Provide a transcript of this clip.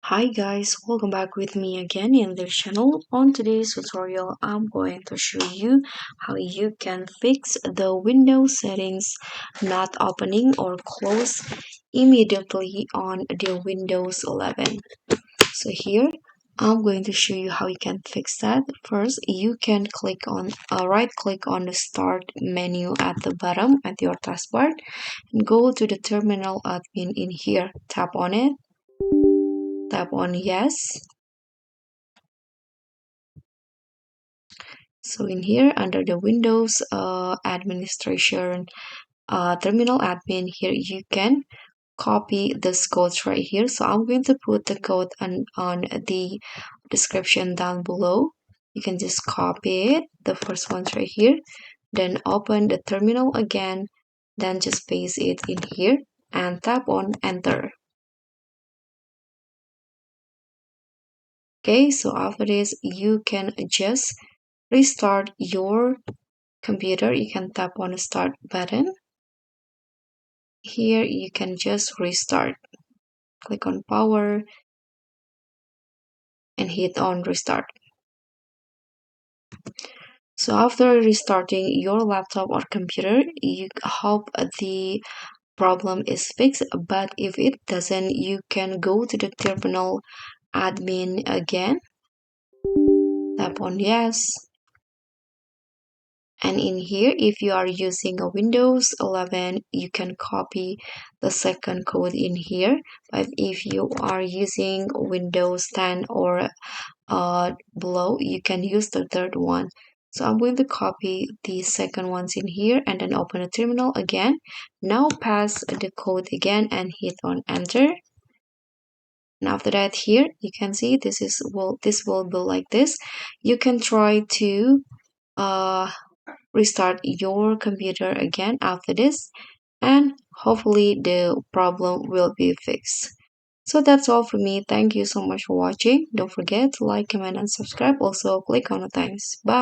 Hi guys, welcome back with me again in this channel. On today's tutorial, I'm going to show you how you can fix the Windows settings not opening or close immediately on the Windows 11. So here, I'm going to show you how you can fix that. First, you can right click on the start menu at the bottom at your taskbar and go to the terminal admin in here. Tap on it. Tap on yes. So in here under the Windows administration terminal admin here you can copy this code right here. So I'm going to put the code on the description down below. You can just copy it, the first one's right here, then open the terminal again, then just paste it in here and tap on enter. Okay, so after this you can just restart your computer. You can tap on the start button. Here you can just restart. Click on power and hit on restart. So after restarting your laptop or computer, you hope the problem is fixed, but if it doesn't, you can go to the terminal admin again, tap on yes, and in here if you are using a Windows 11 you can copy the second code in here, but if you are using Windows 10 or below you can use the third one. So I'm going to copy the second ones in here and then open a terminal again. Now pass the code again and hit on enter. And after that here you can see this will be like this. You can try to restart your computer again after this and hopefully the problem will be fixed. So that's all for me. Thank you so much for watching. Don't forget to like, comment, and subscribe. Also, click on the thanks. Bye.